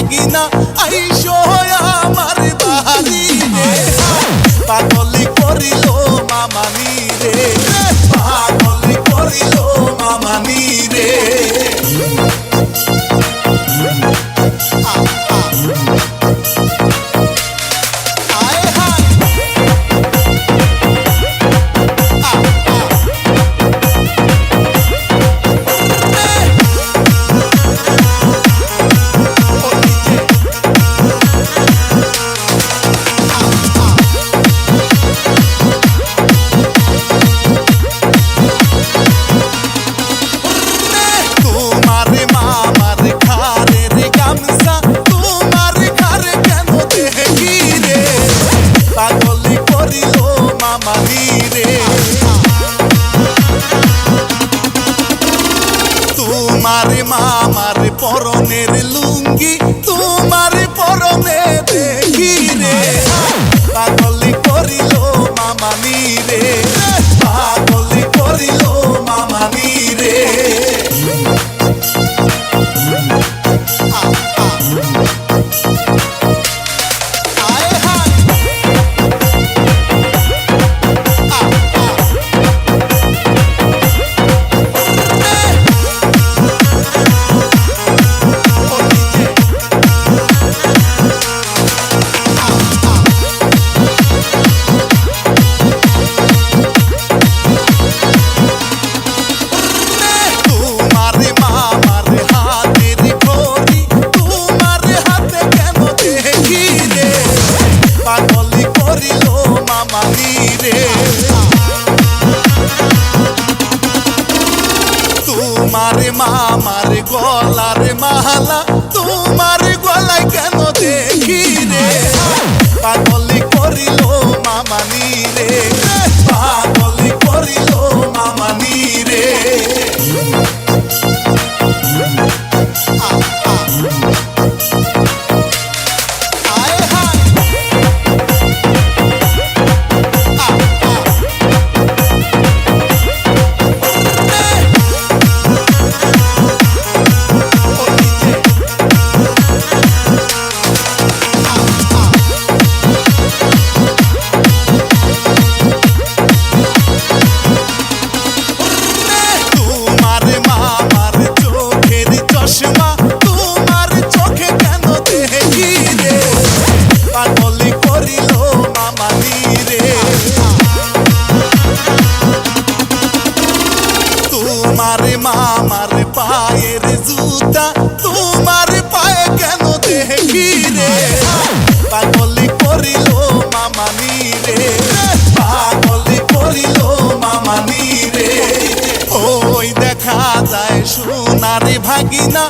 ভাগিনা আইসো আমার বাড়ি রে পাগলি করিল মামানি রে পাগলি করিল মামানি রে তোমার মামার পরনের লুঙ্গি তোমার পরনে দেখি রে পাগলি করিল মামানি রে পাগলি করিল মামানি রে তোমার মামার গলার মালা তোমার গলায় কেন দেখি রে পাগলি করিল মামানি রে পাগলি করিল মামানি রে তোমার মামার পায়ের জুতা তোমার পায়ে কেন দেখি রে পাগলি করিল মামানি রে পাগলি করিল মামানি রে ওই দেখা যায় সোনার ভাগিনা